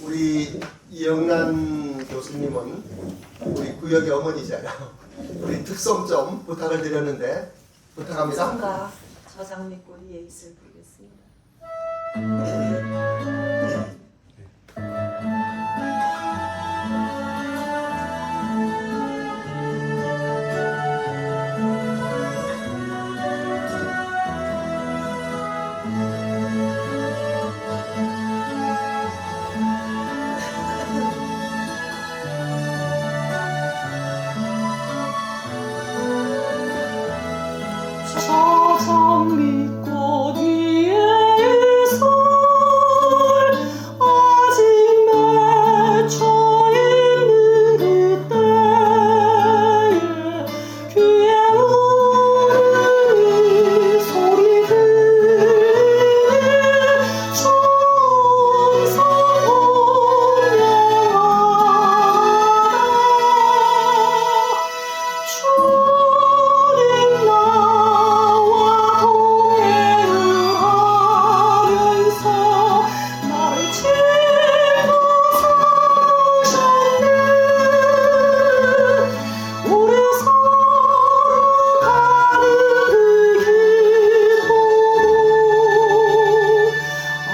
우리 이영란 교수님은 우리 구역의 어머니잖아요. 우리 특성 좀 부탁을 드렸는데 부탁합니다. 성가 저장미꼬리 예의를 부르겠습니다. 저장미꽃 위에 설 아직 맺혀 있는 그때에 귀에 우는 소리 들리네 천사 보내라 나와 동행을 하면서 나를 지고 사셨네. 우리 서로 가는 그 길도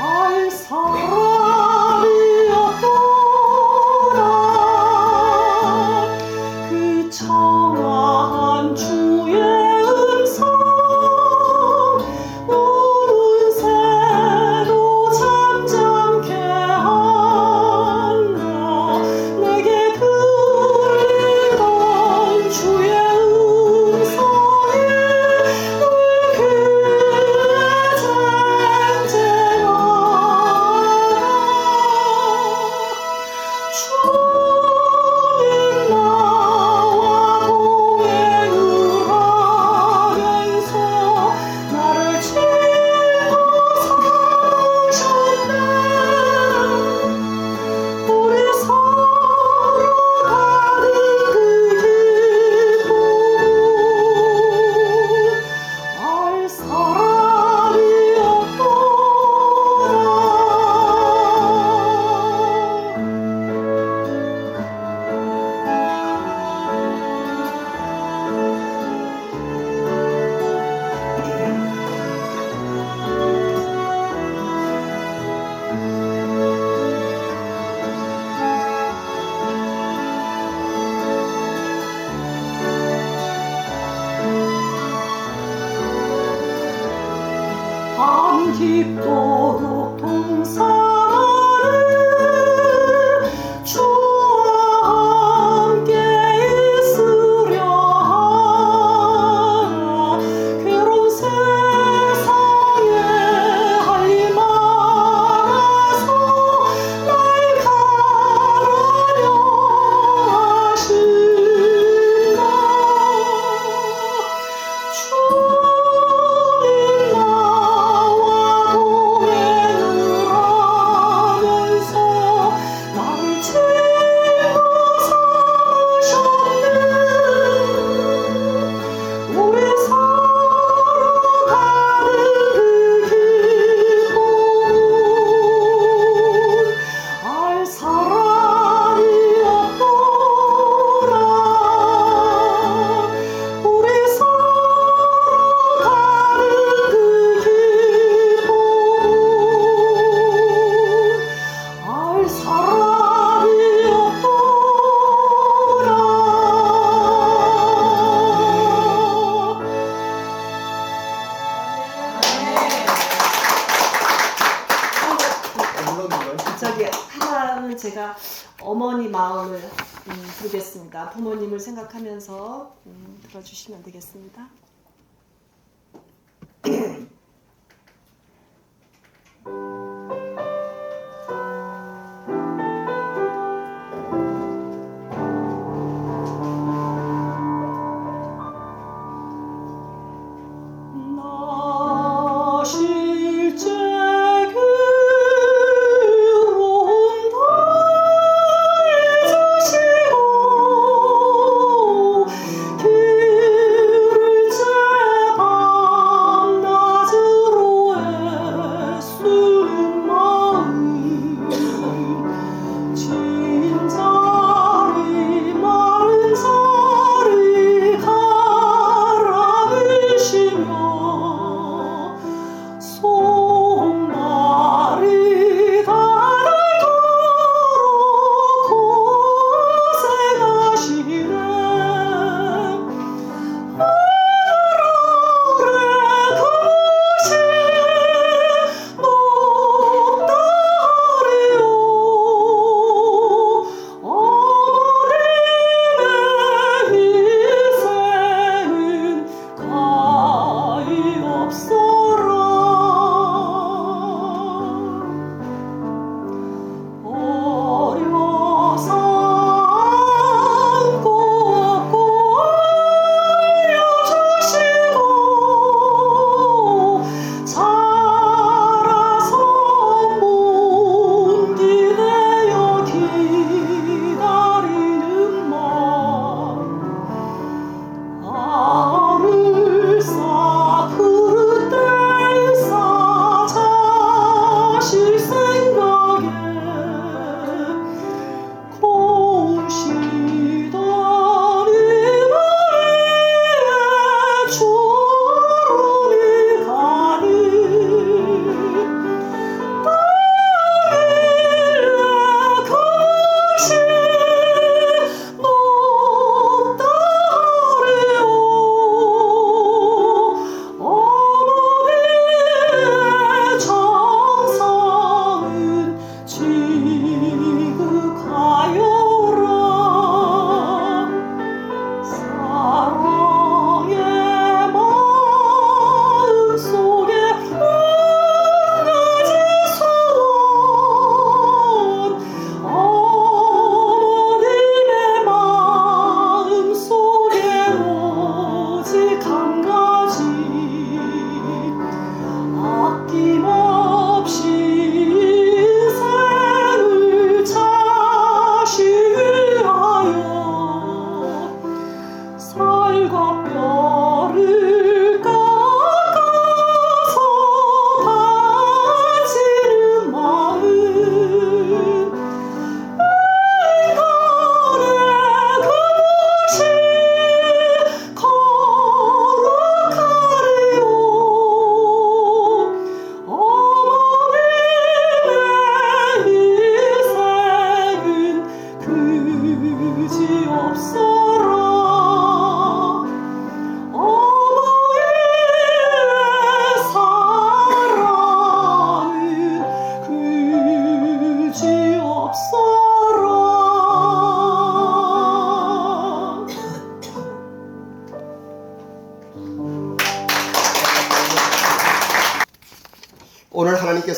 알 사람이 없더라. 그 청아한 주의 음성 우는 새도 잠잠케 한다. 내게 들리던 주의 음성이 늘 귀에 쟁쟁하다. 주님 나와 동행을 하면서 나를 지고 사셨네. 우리 서로 가는 그 길도 알 사람이 없더라. 밤 깊도록 동산하는 주와 함께 있으려 하나. 괴로운 세상에 할 일 많아서 날 가라려 하신다. 주님 나와 동행을 하면서 나를 지고 사셨네. 우리 서로 가는 그 길도 알 사람이 없더라. 우리 서로 가는 그 길도 알 사람이 없더라. 저기 하나는 제가 어머니 마음을 부르겠습니다. 부모님을 생각하면서 들어주시면 되겠습니다. 나 실제 괴로운 나의 자식아 길을 제 밤낮을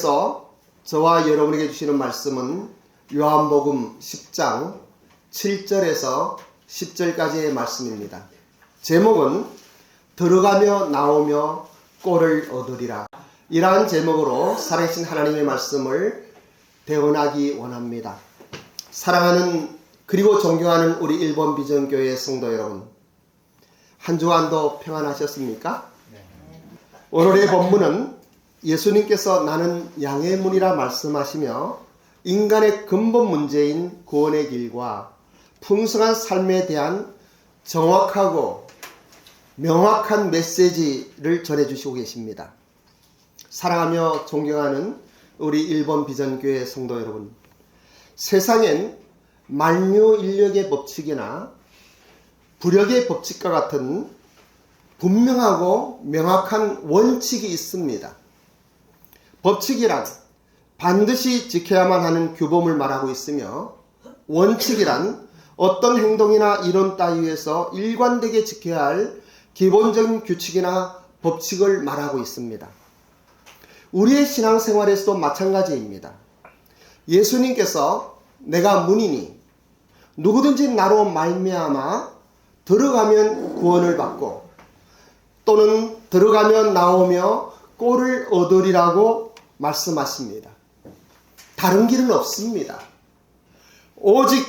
하나님께서 저와 여러분에게 주시는 말씀은 요한복음 10장 7절에서 10절까지의 말씀입니다. 제목은 들어가며 나오며 꼴을 얻으리라. 이러한 제목으로 살아계신 하나님의 말씀을 대언하기 원합니다. 사랑하는 그리고 존경하는 우리 일본 비전교회 성도 여러분, 한 주간도 평안하셨습니까? 오늘의 본문은 예수님께서 나는 양의 문이라 말씀하시며 인간의 근본 문제인 구원의 길과 풍성한 삶에 대한 정확하고 명확한 메시지를 전해주시고 계십니다. 사랑하며 존경하는 우리 일본 비전교회 성도 여러분, 세상엔 만유인력의 법칙이나 부력의 법칙과 같은 분명하고 명확한 원칙이 있습니다. 법칙이란 반드시 지켜야만 하는 규범을 말하고 있으며, 원칙이란 어떤 행동이나 이론 따위에서 일관되게 지켜야 할 기본적인 규칙이나 법칙을 말하고 있습니다. 우리의 신앙생활에서도 마찬가지입니다. 예수님께서 내가 문이니 누구든지 나로 말미암아 들어가면 구원을 받고 또는 들어가면 나오며 꼴을 얻으리라고 말씀하십니다. 다른 길은 없습니다. 오직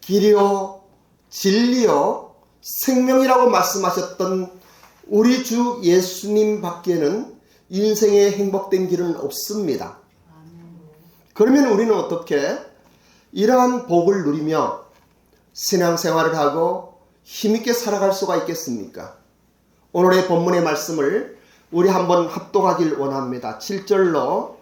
길이요 진리요 생명이라고 말씀하셨던 우리 주 예수님 밖에는 인생의 행복된 길은 없습니다. 그러면 우리는 어떻게 이러한 복을 누리며 신앙생활을 하고 힘있게 살아갈 수가 있겠습니까? 오늘의 본문의 말씀을 우리 한번 합독하길 원합니다. 7절로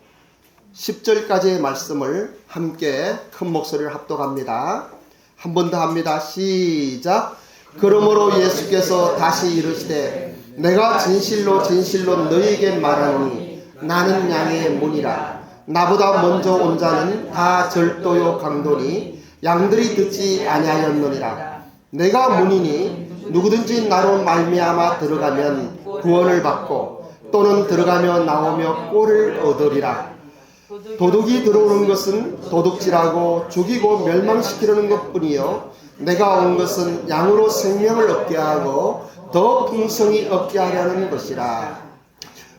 10절까지의 말씀을 함께 큰 목소리로 합독합니다. 한 번 더 합니다. 시작. 그러므로 예수께서 다시 이르시되 내가 진실로 진실로 너희에게 말하노니 나는 양의 문이라. 나보다 먼저 온 자는 다 절도요 강도니 양들이 듣지 아니하였느니라. 내가 문이니 누구든지 나로 말미암아 들어가면 구원을 받고 또는 들어가며 나오며 꼴을 얻으리라. 도둑이 들어오는 것은 도둑질하고 죽이고 멸망시키려는 것뿐이요 내가 온 것은 양으로 생명을 얻게 하고 더 풍성히 얻게 하려는 것이라.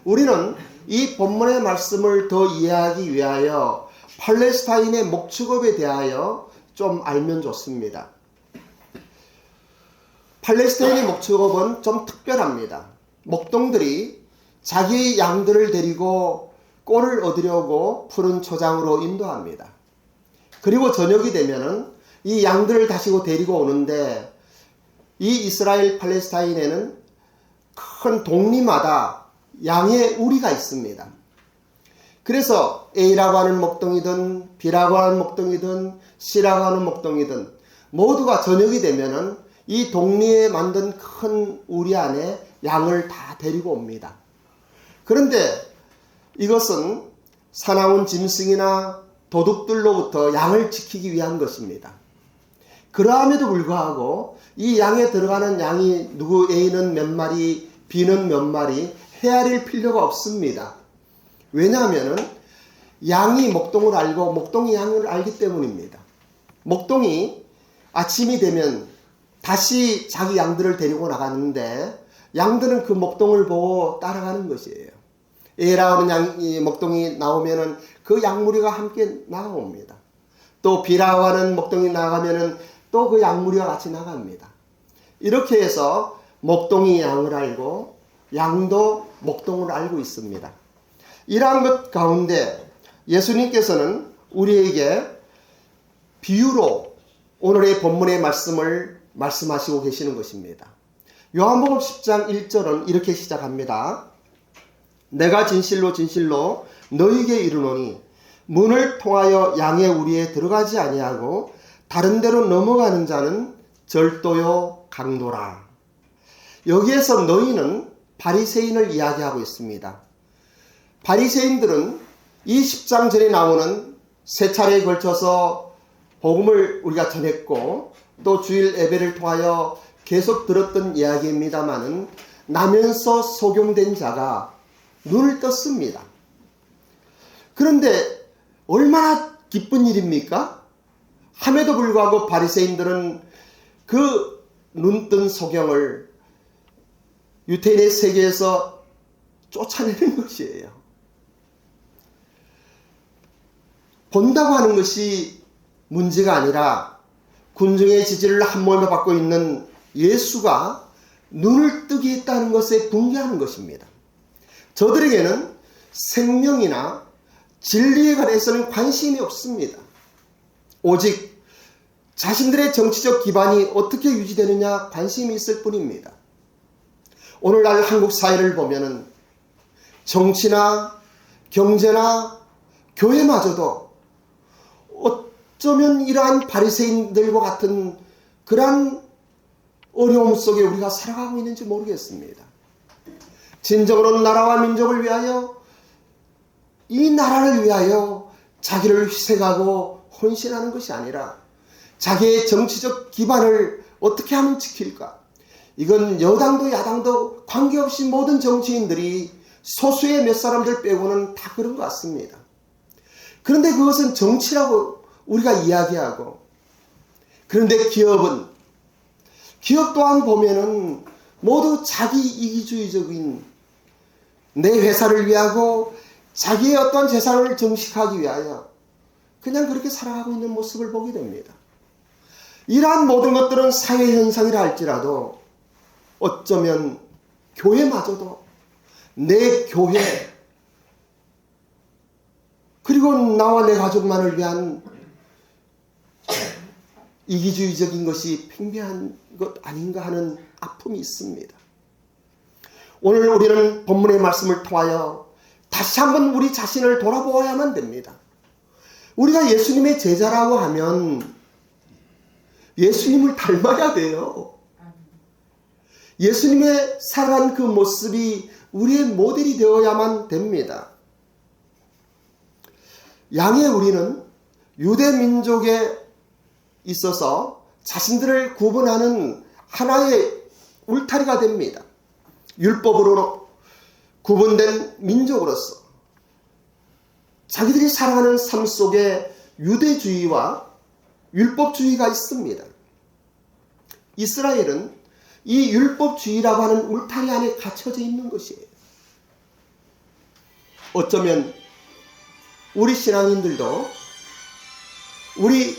우리는 이 본문의 말씀을 더 이해하기 위하여 팔레스타인의 목축업에 대하여 좀 알면 좋습니다. 팔레스타인의 목축업은 좀 특별합니다. 목동들이 자기의 양들을 데리고 꼴을 얻으려고 푸른 초장으로 인도합니다. 그리고 저녁이 되면은 이 양들을 다시고 데리고 오는데, 이 이스라엘 팔레스타인에는 큰 동리마다 양의 우리가 있습니다. 그래서 A라고 하는 목동이든 B라고 하는 목동이든 C라고 하는 목동이든 모두가 저녁이 되면은 이 동리에 만든 큰 우리 안에 양을 다 데리고 옵니다. 그런데 이것은 사나운 짐승이나 도둑들로부터 양을 지키기 위한 것입니다. 그러함에도 불구하고 이 양에 들어가는 양이 누구 A는 몇 마리, B는 몇 마리 헤아릴 필요가 없습니다. 왜냐하면 양이 목동을 알고 목동이 양을 알기 때문입니다. 목동이 아침이 되면 다시 자기 양들을 데리고 나가는데 양들은 그 목동을 보고 따라가는 것이에요. A라고 하는 목동이 나오면은 그 양무리가 함께 나옵니다. 또 B라고 하는 목동이 나가면은 또 그 양무리와 같이 나갑니다. 이렇게 해서 목동이 양을 알고 양도 목동을 알고 있습니다. 이러한 것 가운데 예수님께서는 우리에게 비유로 오늘의 본문의 말씀을 말씀하시고 계시는 것입니다. 요한복음 10장 1절은 이렇게 시작합니다. 내가 진실로 진실로 너희에게 이르노니 문을 통하여 양의 우리에 들어가지 아니하고 다른 데로 넘어가는 자는 절도요 강도라. 여기에서 너희는 바리새인을 이야기하고 있습니다. 바리새인들은 이 10장 전에 나오는 세 차례에 걸쳐서 복음을 우리가 전했고 또 주일 예배를 통하여 계속 들었던 이야기입니다마는 나면서 속용된 자가 눈을 떴습니다. 그런데 얼마나 기쁜 일입니까? 함에도 불구하고 바리새인들은 그 눈뜬 소경을 유대인의 세계에서 쫓아내는 것이에요. 본다고 하는 것이 문제가 아니라 군중의 지지를 한 몸에 받고 있는 예수가 눈을 뜨게 했다는 것에 분개하는 것입니다. 저들에게는 생명이나 진리에 관해서는 관심이 없습니다. 오직 자신들의 정치적 기반이 어떻게 유지되느냐 관심이 있을 뿐입니다. 오늘날 한국 사회를 보면은 정치나 경제나 교회마저도 어쩌면 이러한 바리새인들과 같은 그러한 어려움 속에 우리가 살아가고 있는지 모르겠습니다. 진정으로 나라와 민족을 위하여, 이 나라를 위하여 자기를 희생하고 헌신하는 것이 아니라 자기의 정치적 기반을 어떻게 하면 지킬까? 이건 여당도 야당도 관계없이 모든 정치인들이 소수의 몇 사람들 빼고는 다 그런 것 같습니다. 그런데 그것은 정치라고 우리가 이야기하고, 그런데 기업 또한 보면은 모두 자기 이기주의적인 내 회사를 위하고 자기의 어떤 재산을 증식하기 위하여 그냥 그렇게 살아가고 있는 모습을 보게 됩니다. 이러한 모든 것들은 사회 현상이라 할지라도 어쩌면 교회마저도 내 교회 그리고 나와 내 가족만을 위한 이기주의적인 것이 팽배한 것 아닌가 하는 아픔이 있습니다. 오늘 우리는 본문의 말씀을 통하여 다시 한번 우리 자신을 돌아보아야만 됩니다. 우리가 예수님의 제자라고 하면 예수님을 닮아야 돼요. 예수님의 살아간 그 모습이 우리의 모델이 되어야만 됩니다. 양의 우리는 유대 민족에 있어서 자신들을 구분하는 하나의 울타리가 됩니다. 율법으로 구분된 민족으로서 자기들이 살아가는 삶 속에 유대주의와 율법주의가 있습니다. 이스라엘은 이 율법주의라고 하는 울타리 안에 갇혀져 있는 것이에요. 어쩌면 우리 신앙인들도 우리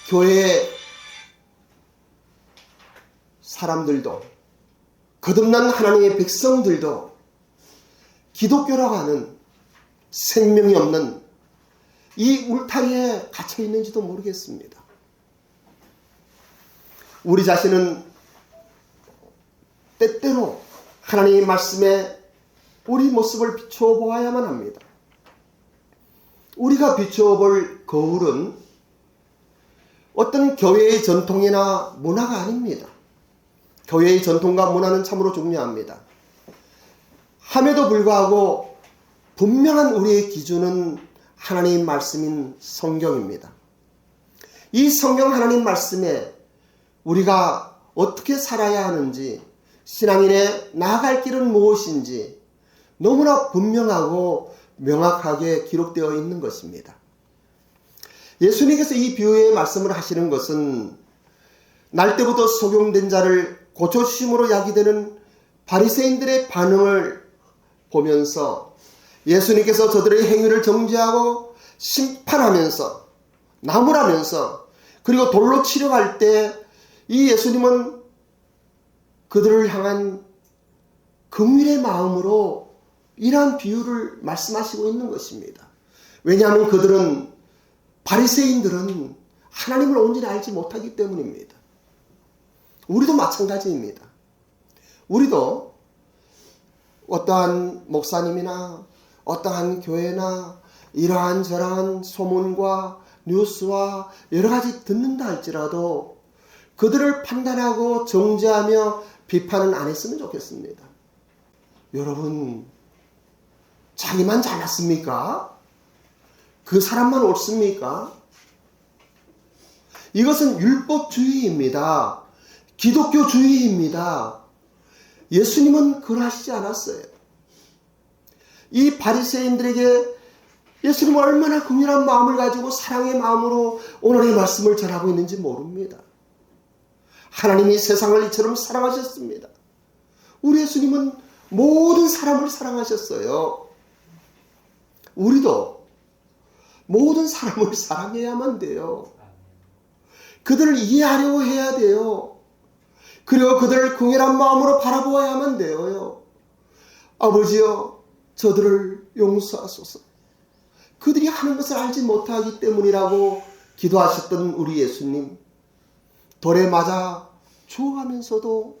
교회의 사람들도 거듭난 하나님의 백성들도 기독교라고 하는 생명이 없는 이 울타리에 갇혀 있는지도 모르겠습니다. 우리 자신은 때때로 하나님의 말씀에 우리 모습을 비추어 보아야만 합니다. 우리가 비추어 볼 거울은 어떤 교회의 전통이나 문화가 아닙니다. 교회의 전통과 문화는 참으로 중요합니다. 함에도 불구하고 분명한 우리의 기준은 하나님 말씀인 성경입니다. 이 성경 하나님 말씀에 우리가 어떻게 살아야 하는지, 신앙인의 나아갈 길은 무엇인지 너무나 분명하고 명확하게 기록되어 있는 것입니다. 예수님께서 이 비유의 말씀을 하시는 것은 날 때부터 속용된 자를 고쳐주심으로 야기되는 바리새인들의 반응을 보면서 예수님께서 저들의 행위를 정죄하고 심판하면서 나무라면서 그리고 돌로 치려 갈 때 이 예수님은 그들을 향한 긍휼의 마음으로 이러한 비유를 말씀하시고 있는 것입니다. 왜냐하면 바리새인들은 하나님을 온전히 알지 못하기 때문입니다. 우리도 마찬가지입니다. 우리도 어떠한 목사님이나 어떠한 교회나 이러한 저러한 소문과 뉴스와 여러 가지 듣는다 할지라도 그들을 판단하고 정죄하며 비판은 안 했으면 좋겠습니다. 여러분, 자기만 잘났습니까? 그 사람만 옳습니까? 이것은 율법주의입니다. 기독교주의입니다. 예수님은 그러하시지 않았어요. 이 바리새인들에게 예수님은 얼마나 긍휼한 마음을 가지고 사랑의 마음으로 오늘의 말씀을 전하고 있는지 모릅니다. 하나님이 세상을 이처럼 사랑하셨습니다. 우리 예수님은 모든 사람을 사랑하셨어요. 우리도 모든 사람을 사랑해야만 돼요. 그들을 이해하려고 해야 돼요. 그리고 그들을 긍휼한 마음으로 바라보아야만 돼요. 아버지여, 저들을 용서하소서. 그들이 하는 것을 알지 못하기 때문이라고 기도하셨던 우리 예수님, 돌에 맞아 죽어가면서도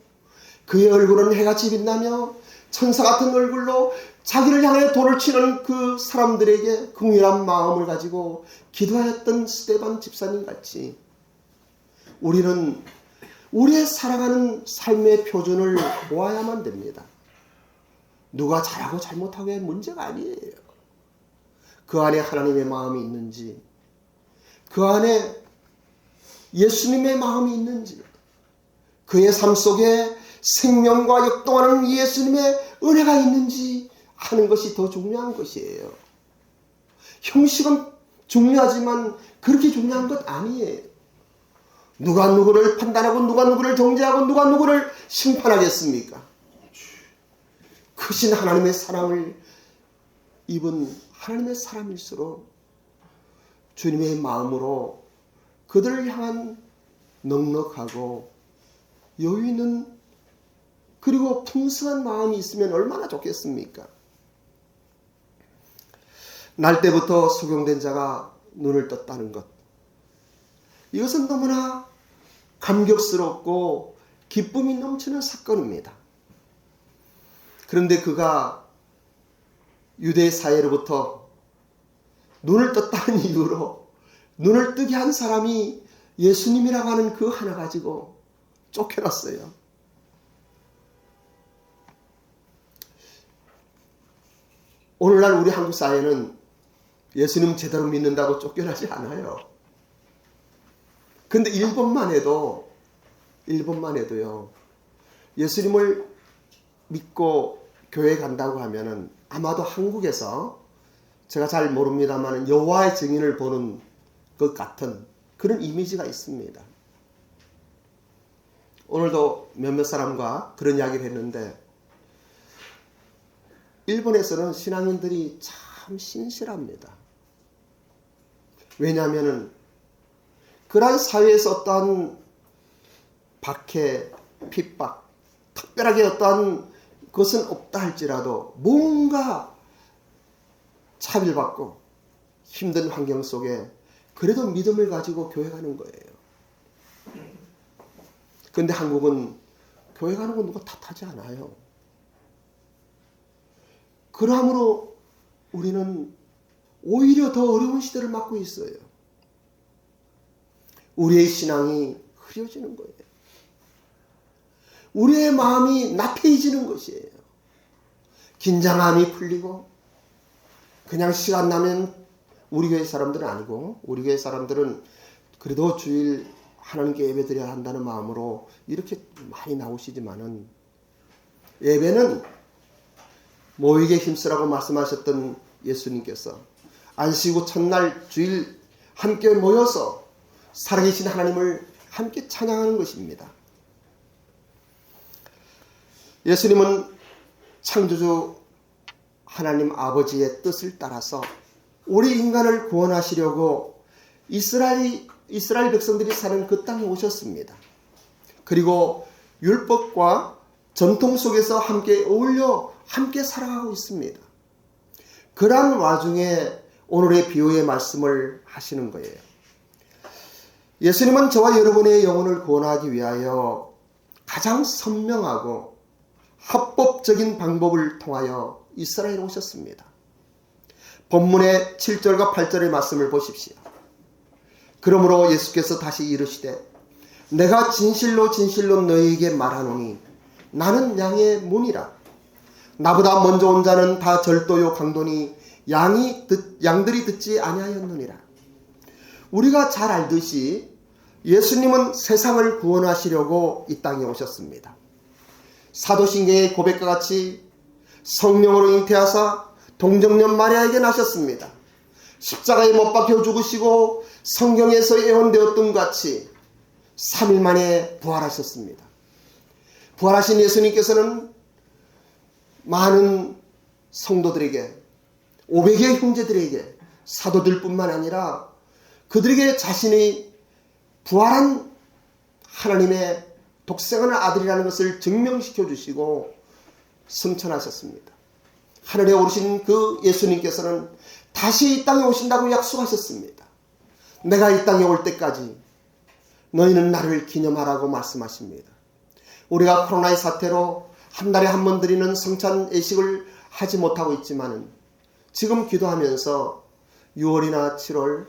그의 얼굴은 해같이 빛나며 천사 같은 얼굴로 자기를 향해 돌을 치는 그 사람들에게 긍휼한 마음을 가지고 기도하였던 스데반 집사님 같이 우리는 우리의 살아가는 삶의 표준을 보아야만 됩니다. 누가 잘하고 잘못하고의 문제가 아니에요. 그 안에 하나님의 마음이 있는지, 그 안에 예수님의 마음이 있는지, 그의 삶 속에 생명과 역동하는 예수님의 은혜가 있는지 하는 것이 더 중요한 것이에요. 형식은 중요하지만 그렇게 중요한 것 아니에요. 누가 누구를 판단하고 누가 누구를 정죄하고 누가 누구를 심판하겠습니까? 크신 하나님의 사랑을 입은 하나님의 사람일수록 주님의 마음으로 그들을 향한 넉넉하고 여유 있는 그리고 풍성한 마음이 있으면 얼마나 좋겠습니까? 날 때부터 소경된 자가 눈을 떴다는 것, 이것은 너무나 감격스럽고 기쁨이 넘치는 사건입니다. 그런데 그가 유대 사회로부터 눈을 떴다는 이유로 눈을 뜨게 한 사람이 예수님이라고 하는 그 하나 가지고 쫓겨났어요. 오늘날 우리 한국 사회는 예수님 제대로 믿는다고 쫓겨나지 않아요. 근데 일본만 해도요, 예수님을 믿고 교회 간다고 하면은 아마도 한국에서 제가 잘 모릅니다만 여호와의 증인을 보는 것 같은 그런 이미지가 있습니다. 오늘도 몇몇 사람과 그런 이야기를 했는데, 일본에서는 신앙인들이 참 신실합니다. 왜냐하면 그러한 사회에서 어떠한 박해, 핍박, 특별하게 어떠한 것은 없다 할지라도 뭔가 차별받고 힘든 환경 속에 그래도 믿음을 가지고 교회 가는 거예요. 그런데 한국은 교회 가는 거 누가 탓하지 않아요. 그러므로 우리는 오히려 더 어려운 시대를 맞고 있어요. 우리의 신앙이 흐려지는 거예요. 우리의 마음이 나태해지는 것이에요. 긴장함이 풀리고 그냥 시간 나면 우리 교회 사람들은 아니고, 우리 교회 사람들은 그래도 주일 하나님께 예배 드려야 한다는 마음으로 이렇게 많이 나오시지만은, 예배는 모이게 힘쓰라고 말씀하셨던 예수님께서 안식 후 첫날 주일 함께 모여서 살아계신 하나님을 함께 찬양하는 것입니다. 예수님은 창조주 하나님 아버지의 뜻을 따라서 우리 인간을 구원하시려고 이스라엘 백성들이 사는 그 땅에 오셨습니다. 그리고 율법과 전통 속에서 함께 어울려 함께 살아가고 있습니다. 그러한 와중에 오늘의 비유의 말씀을 하시는 거예요. 예수님은 저와 여러분의 영혼을 구원하기 위하여 가장 선명하고 합법적인 방법을 통하여 이스라엘에 오셨습니다. 본문의 7절과 8절의 말씀을 보십시오. 그러므로 예수께서 다시 이르시되 내가 진실로 진실로 너희에게 말하노니 나는 양의 문이라. 나보다 먼저 온 자는 다 절도요 강도니 양들이 듣지 아니하였느니라. 우리가 잘 알듯이 예수님은 세상을 구원하시려고 이 땅에 오셨습니다. 사도신경의 고백과 같이 성령으로 잉태하사 동정녀 마리아에게 나셨습니다. 십자가에 못 박혀 죽으시고 성경에서 예언되었던 것 같이 3일 만에 부활하셨습니다. 부활하신 예수님께서는 많은 성도들에게 500의 형제들에게 사도들뿐만 아니라 그들에게 자신이 부활한 하나님의 독생하는 아들이라는 것을 증명시켜 주시고 승천하셨습니다. 하늘에 오르신 그 예수님께서는 다시 이 땅에 오신다고 약속하셨습니다. 내가 이 땅에 올 때까지 너희는 나를 기념하라고 말씀하십니다. 우리가 코로나의 사태로 한 달에 한 번 드리는 성찬 예식을 하지 못하고 있지만은 지금 기도하면서 6월이나 7월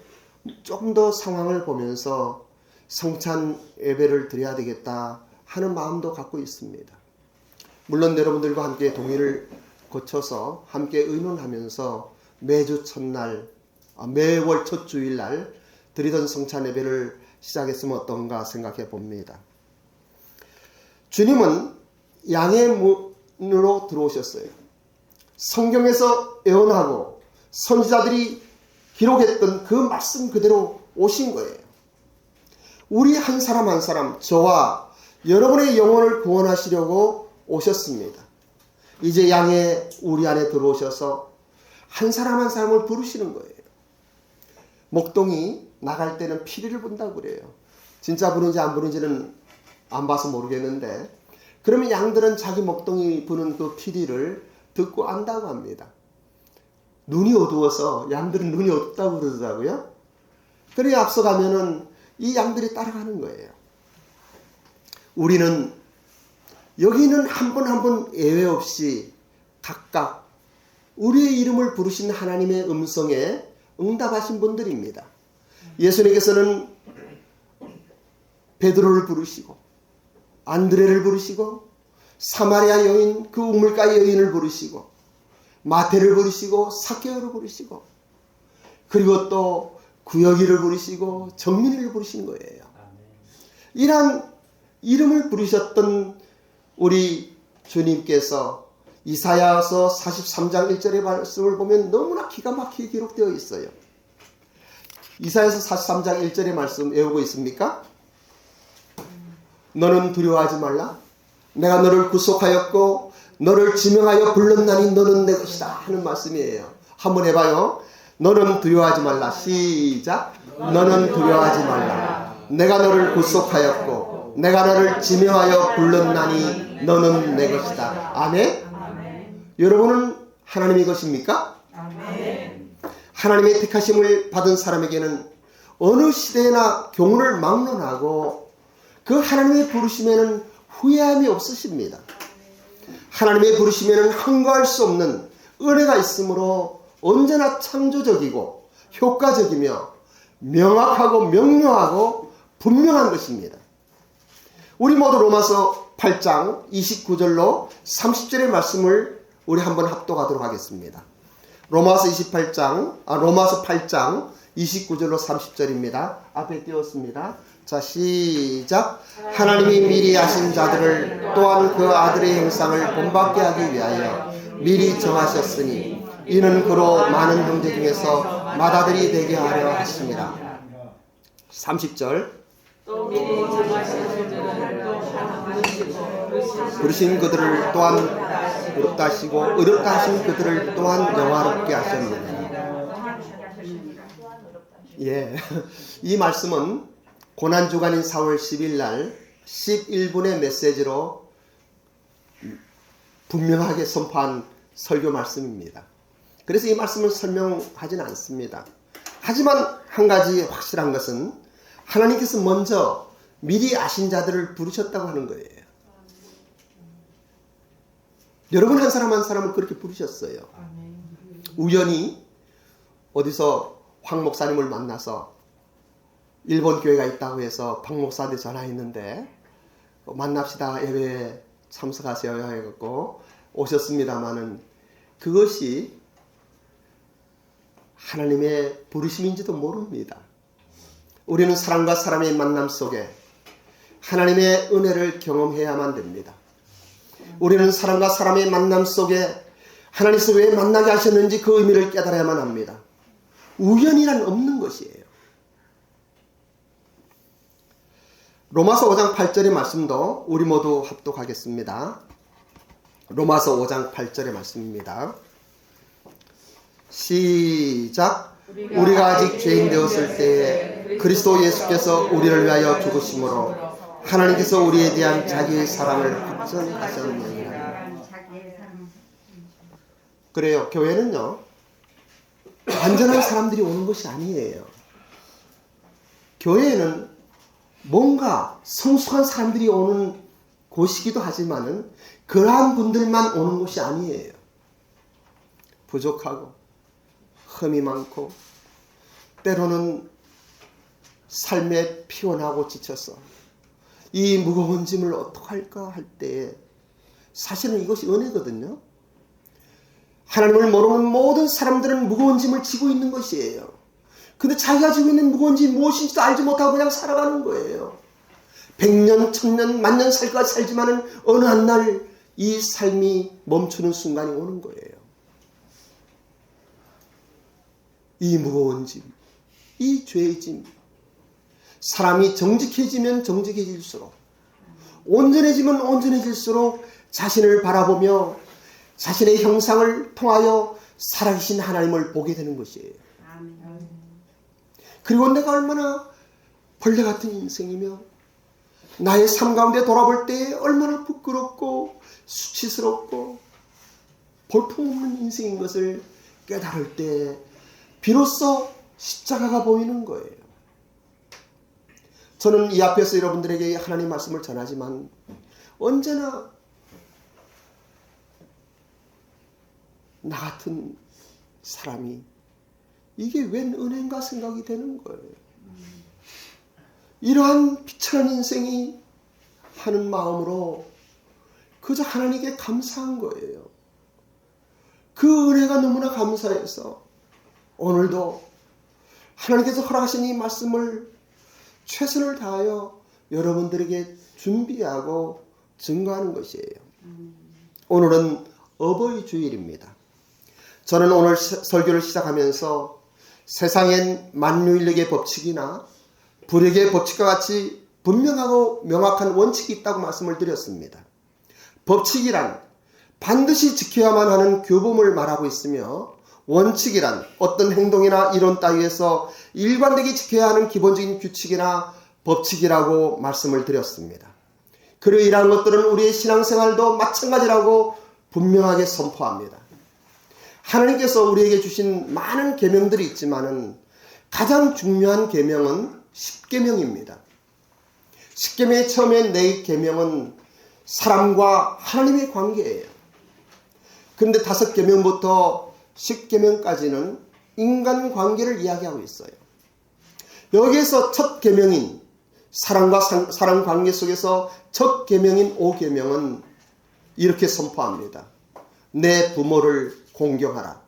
조금 더 상황을 보면서 성찬 예배를 드려야 되겠다 하는 마음도 갖고 있습니다. 물론 여러분들과 함께 동의를 거쳐서 함께 의논하면서 매주 첫날, 매월 첫 주일날 드리던 성찬 예배를 시작했으면 어떤가 생각해 봅니다. 주님은 양의 문으로 들어오셨어요. 성경에서 예언하고 선지자들이 기록했던 그 말씀 그대로 오신 거예요. 우리 한 사람 한 사람, 저와 여러분의 영혼을 구원하시려고 오셨습니다. 이제 양의 우리 안에 들어오셔서 한 사람 한 사람을 부르시는 거예요. 목동이 나갈 때는 피리를 분다고 그래요. 진짜 부는지 안 부는지는 안 봐서 모르겠는데, 그러면 양들은 자기 목동이 부는 그 피리를 듣고 안다고 합니다. 눈이 어두워서 양들은 눈이 어둡다고 그러더라고요. 그래 앞서가면은 이 양들이 따라가는 거예요. 우리는 여기는 한 번 한 번 예외 없이 각각 우리의 이름을 부르신 하나님의 음성에 응답하신 분들입니다. 예수님께서는 베드로를 부르시고 안드레를 부르시고 사마리아 여인 그 우물가 여인을 부르시고 마태를 부르시고 삭개오를 부르시고 그리고 또 구역이를 부르시고 정민이를 부르신 거예요. 이러한 이름을 부르셨던 우리 주님께서 이사야서 43장 1절의 말씀을 보면 너무나 기가 막히게 기록되어 있어요. 이사야서 43장 1절의 말씀 외우고 있습니까? 너는 두려워하지 말라. 내가 너를 구속하였고 너를 지명하여 불렀나니 너는 내 것이다 하는 말씀이에요. 한번 해봐요. 너는 두려워하지 말라. 시작. 너는 두려워하지 말라. 내가 너를 구속하였고 내가 너를 지명하여 불렀나니 너는 내 것이다. 아멘. 여러분은 하나님의 것입니까? 아멘. 하나님의 택하심을 받은 사람에게는 어느 시대나 교훈을 막론하고 그 하나님의 부르심에는 후회함이 없으십니다. 하나님의 부르심에는 한가할 수 없는 은혜가 있으므로 언제나 창조적이고 효과적이며 명확하고 명료하고 분명한 것입니다. 우리 모두 로마서 8장 29절로 30절의 말씀을 우리 한번 합독하도록 하겠습니다. 로마서 8장 29절로 30절입니다. 앞에 띄웠습니다. 자, 시작. 하나님이 미리 아신 자들을 또한 그 아들의 형상을 본받게 하기 위하여 미리 정하셨으니 이는 그로 많은 형제 중에서 맏아들이 되게 하려 하십니다. 30절. 또 미리 정하신 자들을 또 하나 부르신 그들을 또한 의롭다 하시고 의롭다 하신 그들을 또한 영화롭게 하셨느니라. 예, 이 말씀은 고난주간인 4월 10일 날 11분의 메시지로 분명하게 선포한 설교 말씀입니다. 그래서 이 말씀을 설명하지는 않습니다. 하지만 한 가지 확실한 것은 하나님께서 먼저 미리 아신 자들을 부르셨다고 하는 거예요. 여러분 한 사람 한 사람을 그렇게 부르셨어요. 우연히 어디서 황 목사님을 만나서 일본 교회가 있다고 해서 박 목사한테 전화했는데 만납시다 예배에 참석하세요 해갖고 오셨습니다마는 그것이 하나님의 부르심인지도 모릅니다. 우리는 사람과 사람의 만남 속에 하나님의 은혜를 경험해야만 됩니다. 우리는 사람과 사람의 만남 속에 하나님께서 왜 만나게 하셨는지 그 의미를 깨달아야만 합니다. 우연이란 없는 것이에요. 로마서 5장 8절의 말씀도 우리 모두 합독하겠습니다. 로마서 5장 8절의 말씀입니다. 시작. 우리가 아직 죄인 되었을 때에 그리스도 예수께서 우리를 위하여 죽으심으로 하나님께서 우리에 대한 자기의 사랑을 확증하셨느니라. 그래요. 교회는요, 완전한 사람들이 오는 것이 아니에요. 교회에는 뭔가 성숙한 사람들이 오는 곳이기도 하지만은 그러한 분들만 오는 곳이 아니에요. 부족하고 흠이 많고 때로는 삶에 피곤하고 지쳐서 이 무거운 짐을 어떡할까 할 때에 사실은 이것이 은혜거든요. 하나님을 모르는 모든 사람들은 무거운 짐을 지고 있는 것이에요. 근데 자기가 지고 있는 무거운 짐이 무엇인지도 알지 못하고 그냥 살아가는 거예요. 100년, 1000년, 만년 살까지 살지만은 어느 한 날 이 삶이 멈추는 순간이 오는 거예요. 이 무거운 짐, 이 죄의 짐. 사람이 정직해지면 정직해질수록, 온전해지면 온전해질수록 자신을 바라보며 자신의 형상을 통하여 살아계신 하나님을 보게 되는 것이에요. 그리고 내가 얼마나 벌레 같은 인생이며 나의 삶 가운데 돌아볼 때 얼마나 부끄럽고 수치스럽고 볼품없는 인생인 것을 깨달을 때 비로소 십자가가 보이는 거예요. 저는 이 앞에서 여러분들에게 하나님 말씀을 전하지만 언제나 나 같은 사람이 이게 웬 은혜인가 생각이 되는 거예요. 이러한 비천한 인생이 하는 마음으로 그저 하나님께 감사한 거예요. 그 은혜가 너무나 감사해서 오늘도 하나님께서 허락하신 이 말씀을 최선을 다하여 여러분들에게 준비하고 증거하는 것이에요. 오늘은 어버이 주일입니다. 저는 오늘 설교를 시작하면서 세상엔 만유인력의 법칙이나 불역의 법칙과 같이 분명하고 명확한 원칙이 있다고 말씀을 드렸습니다. 법칙이란 반드시 지켜야만 하는 규범을 말하고 있으며 원칙이란 어떤 행동이나 이론 따위에서 일관되게 지켜야 하는 기본적인 규칙이나 법칙이라고 말씀을 드렸습니다. 그리고 이러한 것들은 우리의 신앙생활도 마찬가지라고 분명하게 선포합니다. 하나님께서 우리에게 주신 많은 계명들이 있지만은 가장 중요한 계명은 십계명입니다. 십계명의 처음에 네 계명은 사람과 하나님의 관계예요. 그런데 5계명부터 10계명까지는 인간 관계를 이야기하고 있어요. 여기에서 첫 계명인 사랑과 사랑 관계 속에서 첫 계명인 5계명은 이렇게 선포합니다. 내 부모를 공경하라.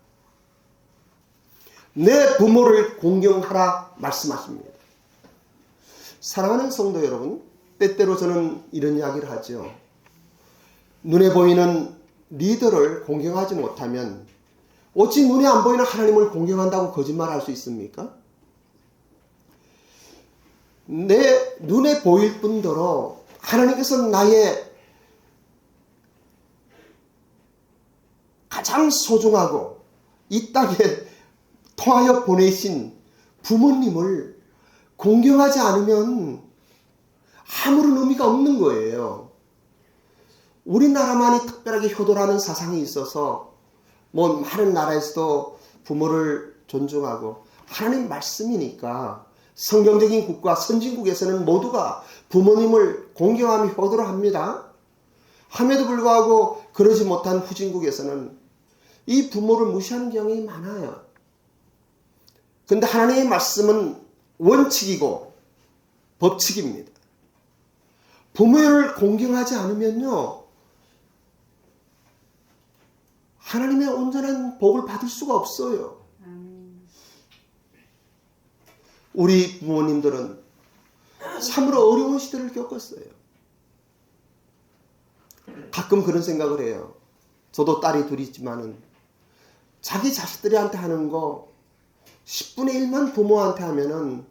내 부모를 공경하라 말씀하십니다. 사랑하는 성도 여러분, 때때로 저는 이런 이야기를 하죠. 눈에 보이는 리더를 공경하지 못하면 어찌 눈에 안 보이는 하나님을 공경한다고 거짓말할 수 있습니까? 내 눈에 보일 뿐더러 하나님께서 나의 가장 소중하고 이 땅에 통하여 보내신 부모님을 공경하지 않으면 아무런 의미가 없는 거예요. 우리나라만이 특별하게 효도라는 사상이 있어서 뭐 많은 나라에서도 부모를 존중하고 하나님 말씀이니까 성경적인 국가 선진국에서는 모두가 부모님을 공경하며 효도를 합니다. 함에도 불구하고 그러지 못한 후진국에서는 이 부모를 무시하는 경향이 많아요. 그런데 하나님의 말씀은 원칙이고 법칙입니다. 부모를 공경하지 않으면요, 하나님의 온전한 복을 받을 수가 없어요. 우리 부모님들은 참으로 어려운 시대를 겪었어요. 가끔 그런 생각을 해요. 저도 딸이 둘이 있지만은 자기 자식들한테 하는 거 10분의 1만 부모한테 하면은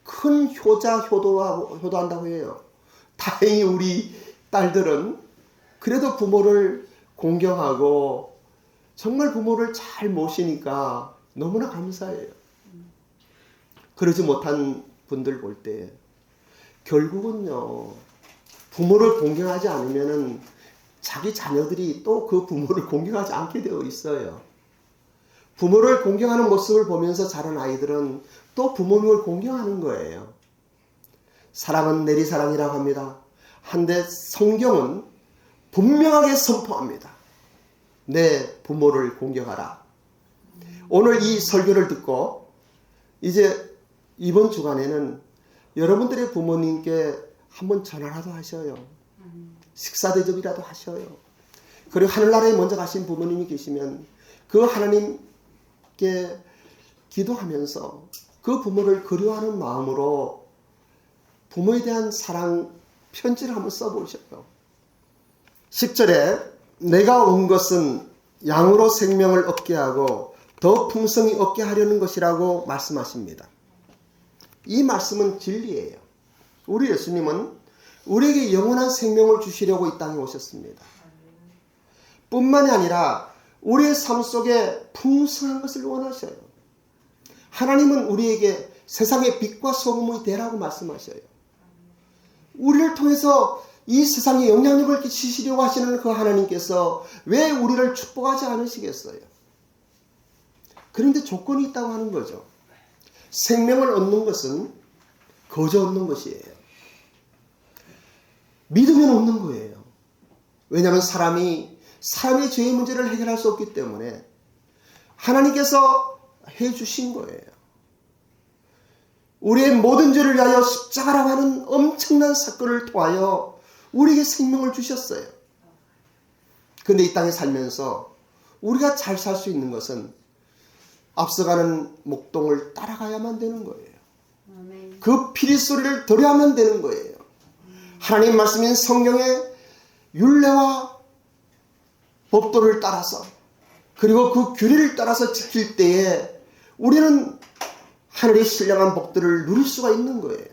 큰 효도한다고 해요. 다행히 우리 딸들은 그래도 부모를 공경하고 정말 부모를 잘 모시니까 너무나 감사해요. 그러지 못한 분들 볼 때 결국은요, 부모를 공경하지 않으면은 자기 자녀들이 또 그 부모를 공경하지 않게 되어 있어요. 부모를 공경하는 모습을 보면서 자란 아이들은 또 부모님을 공경하는 거예요. 사랑은 내리사랑이라고 합니다. 한데 성경은 분명하게 선포합니다. 내 부모를 공경하라. 오늘 이 설교를 듣고 이제 이번 주간에는 여러분들의 부모님께 한번 전화라도 하셔요. 식사 대접이라도 하셔요. 그리고 하늘나라에 먼저 가신 부모님이 계시면 그 하나님께 기도하면서 그 부모를 그리워하는 마음으로 부모에 대한 사랑 편지를 한번 써보셔요. 10절에 내가 온 것은 양으로 생명을 얻게 하고 더 풍성히 얻게 하려는 것이라고 말씀하십니다. 이 말씀은 진리예요. 우리 예수님은 우리에게 영원한 생명을 주시려고 이 땅에 오셨습니다. 뿐만이 아니라 우리의 삶 속에 풍성한 것을 원하셔요. 하나님은 우리에게 세상의 빛과 소금이 되라고 말씀하셔요. 우리를 통해서 이 세상에 영향력을 끼치시려고 하시는 그 하나님께서 왜 우리를 축복하지 않으시겠어요? 그런데 조건이 있다고 하는 거죠. 생명을 얻는 것은 거저 얻는 것이에요. 믿으면 얻는 거예요. 왜냐하면 사람의 죄의 문제를 해결할 수 없기 때문에 하나님께서 해주신 거예요. 우리의 모든 죄를 위하여 십자가라고 하는 엄청난 사건을 통하여 우리에게 생명을 주셨어요. 그런데 이 땅에 살면서 우리가 잘 살 수 있는 것은 앞서가는 목동을 따라가야만 되는 거예요. 그 피리소리를 들어야만 되는 거예요. 하나님 말씀인 성경의 율례와 법도를 따라서 그리고 그 규례를 따라서 지킬 때에 우리는 하늘의 신령한 복들을 누릴 수가 있는 거예요.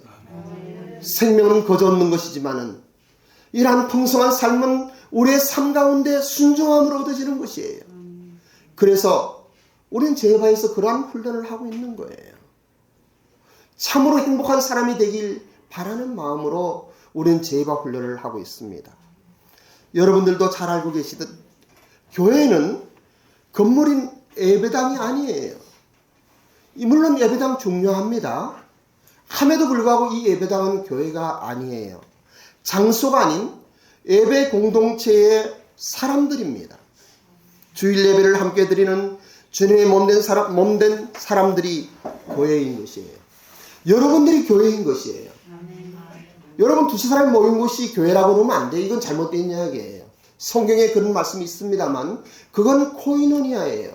생명은 거저 얻는 것이지만은 이러한 풍성한 삶은 우리의 삶 가운데 순종함으로 얻어지는 것이에요. 그래서 우리는 제바에서 그러한 훈련을 하고 있는 거예요. 참으로 행복한 사람이 되길 바라는 마음으로 우리는 제바 훈련을 하고 있습니다. 여러분들도 잘 알고 계시듯 교회는 건물인 예배당이 아니에요. 물론 예배당 중요합니다. 함에도 불구하고 이 예배당은 교회가 아니에요. 장소가 아닌 예배 공동체의 사람들입니다. 주일 예배를 함께 드리는 주님의 몸된 사람들이 교회인 것이에요. 여러분들이 교회인 것이에요. 여러분 두세 사람이 모인 곳이 교회라고 그러면 안 돼요. 이건 잘못된 이야기예요. 성경에 그런 말씀이 있습니다만 그건 코이노니아예요.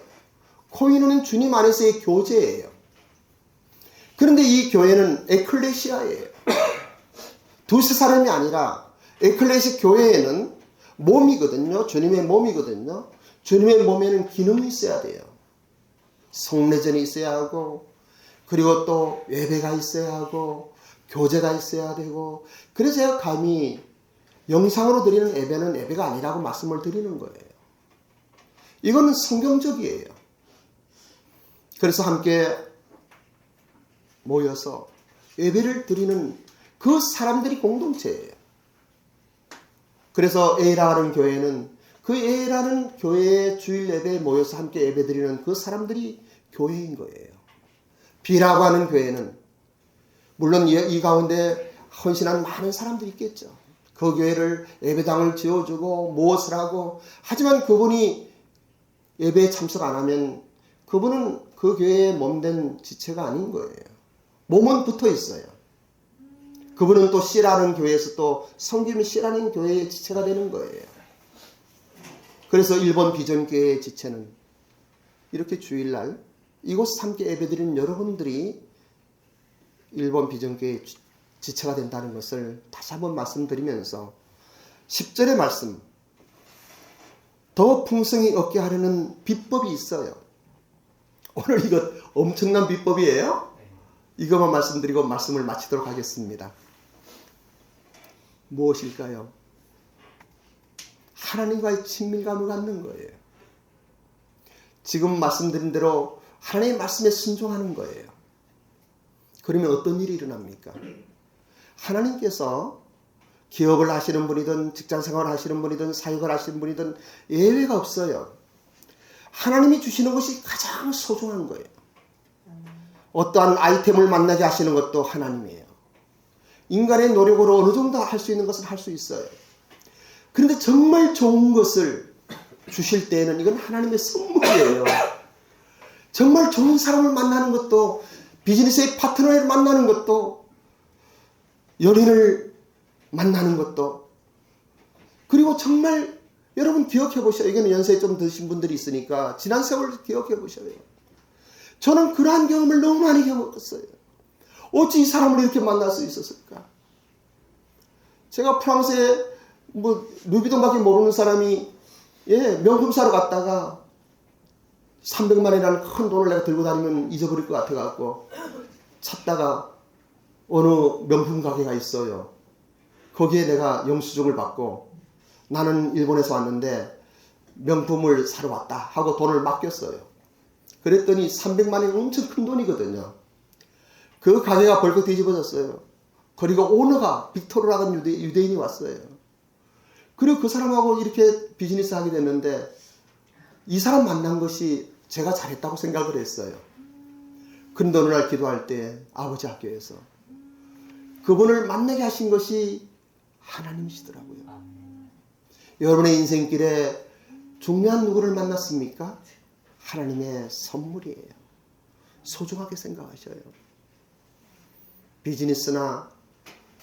코이노는 주님 안에서의 교제예요. 그런데 이 교회는 에클레시아예요. 두세 사람이 아니라 에클레시아 교회에는 몸이거든요. 주님의 몸이거든요. 주님의 몸에는 기능이 있어야 돼요. 성례전이 있어야 하고 그리고 또 예배가 있어야 하고 교제가 있어야 되고 그래서 제가 감히 영상으로 드리는 예배는 예배가 아니라고 말씀을 드리는 거예요. 이거는 성경적이에요. 그래서 함께 모여서 예배를 드리는 그 사람들이 공동체예요. 그래서 A라는 교회는 그 A라는 교회의 주일 예배에 모여서 함께 예배 드리는 그 사람들이 교회인 거예요. B라고 하는 교회는 물론 이 가운데 헌신한 많은 사람들이 있겠죠. 그 교회를 예배당을 지어주고 무엇을 하고 하지만 그분이 예배에 참석 안 하면 그분은 그 교회의 몸된 지체가 아닌 거예요. 몸은 붙어 있어요. 그분은 또 C라는 교회에서 또 성김이 C라는 교회의 지체가 되는 거예요. 그래서 일본 비전교회의 지체는 이렇게 주일날 이곳 함께 예배드리는 여러분들이 일본 비전교회의 지체가 된다는 것을 다시 한번 말씀드리면서 10절의 말씀 더 풍성히 얻게 하려는 비법이 있어요. 오늘 이거 엄청난 비법이에요. 이것만 말씀드리고 말씀을 마치도록 하겠습니다. 무엇일까요? 하나님과의 친밀감을 갖는 거예요. 지금 말씀드린 대로 하나님의 말씀에 순종하는 거예요. 그러면 어떤 일이 일어납니까? 하나님께서 기업을 하시는 분이든 직장생활을 하시는 분이든 사역을 하시는 분이든 예외가 없어요. 하나님이 주시는 것이 가장 소중한 거예요. 어떠한 아이템을 만나게 하시는 것도 하나님이에요. 인간의 노력으로 어느 정도 할 수 있는 것은 할 수 있어요. 그런데 정말 좋은 것을 주실 때에는 이건 하나님의 선물이에요. 정말 좋은 사람을 만나는 것도, 비즈니스의 파트너를 만나는 것도, 연인을 만나는 것도, 그리고 정말 여러분 기억해 보셔요. 이거는 연세 좀 드신 분들이 있으니까 지난 세월을 기억해 보셔요. 저는 그러한 경험을 너무 많이 겪었어요. 어찌 이 사람을 이렇게 만날 수 있었을까? 제가 프랑스에 루비동밖에 모르는 사람이 명품 사러 갔다가 300만 원이라는 큰 돈을 내가 들고 다니면 잊어버릴 것 같아갖고 찾다가 어느 명품 가게가 있어요. 거기에 내가 영수증을 받고 나는 일본에서 왔는데 명품을 사러 왔다 하고 돈을 맡겼어요. 그랬더니 300만 원이 엄청 큰 돈이거든요. 그 가게가 벌컥 뒤집어졌어요. 그리고 오너가 빅토르라는 유대인이 왔어요. 그리고 그 사람하고 이렇게 비즈니스 하게 됐는데 이 사람 만난 것이 제가 잘했다고 생각을 했어요. 그런데 어느 날 기도할 때 아버지 학교에서 그분을 만나게 하신 것이 하나님이시더라고요. 여러분의 인생길에 중요한 누구를 만났습니까? 하나님의 선물이에요. 소중하게 생각하셔요. 비즈니스나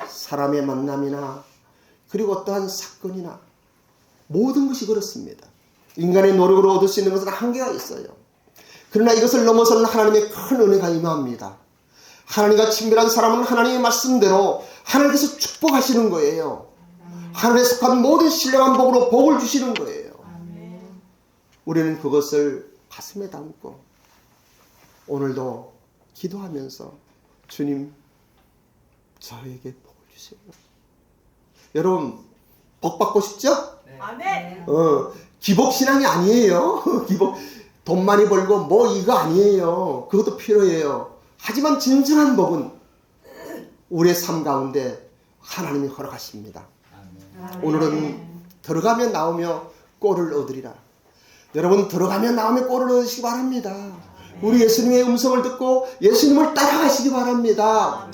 사람의 만남이나 그리고 어떠한 사건이나 모든 것이 그렇습니다. 인간의 노력으로 얻을 수 있는 것은 한계가 있어요. 그러나 이것을 넘어서는 하나님의 큰 은혜가 임합니다. 하나님과 친밀한 사람은 하나님의 말씀대로 하나님께서 축복하시는 거예요. 하늘에 속한 모든 신령한 복으로 복을 주시는 거예요. 우리는 그것을 가슴에 담고 오늘도 기도하면서 주님 저에게 복을 주세요. 여러분 복 받고 싶죠? 아멘. 기복신앙이 아니에요. 돈 많이 벌고 뭐 이거 아니에요. 그것도 필요해요. 하지만 진정한 복은 우리의 삶 가운데 하나님이 허락하십니다. 오늘은 들어가며 나오며 꼴을 얻으리라. 여러분 들어가며 나오며 꼴을 얻으시기 바랍니다. 우리 예수님의 음성을 듣고 예수님을 따라가시기 바랍니다.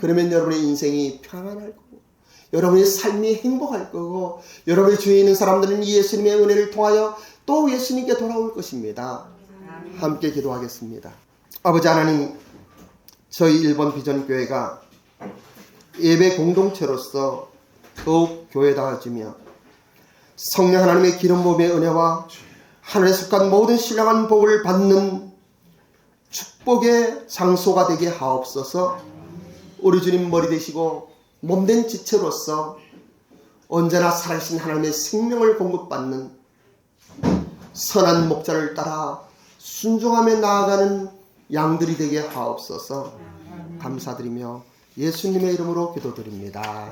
그러면 여러분의 인생이 평안할 거고 여러분의 삶이 행복할 거고 여러분의 주위에 있는 사람들은 이 예수님의 은혜를 통하여 또 예수님께 돌아올 것입니다. 함께 기도하겠습니다. 아버지 하나님, 저희 일본 비전교회가 예배 공동체로서 더욱 교회다워지며 성령 하나님의 기름 부음의 은혜와 하늘에 속한 모든 신령한 복을 받는 축복의 장소가 되게 하옵소서. 우리 주님 머리 되시고 몸된 지체로서 언제나 살아계신 하나님의 생명을 공급받는 선한 목자를 따라 순종하며 나아가는 양들이 되게 하옵소서. 감사드리며 예수님의 이름으로 기도드립니다.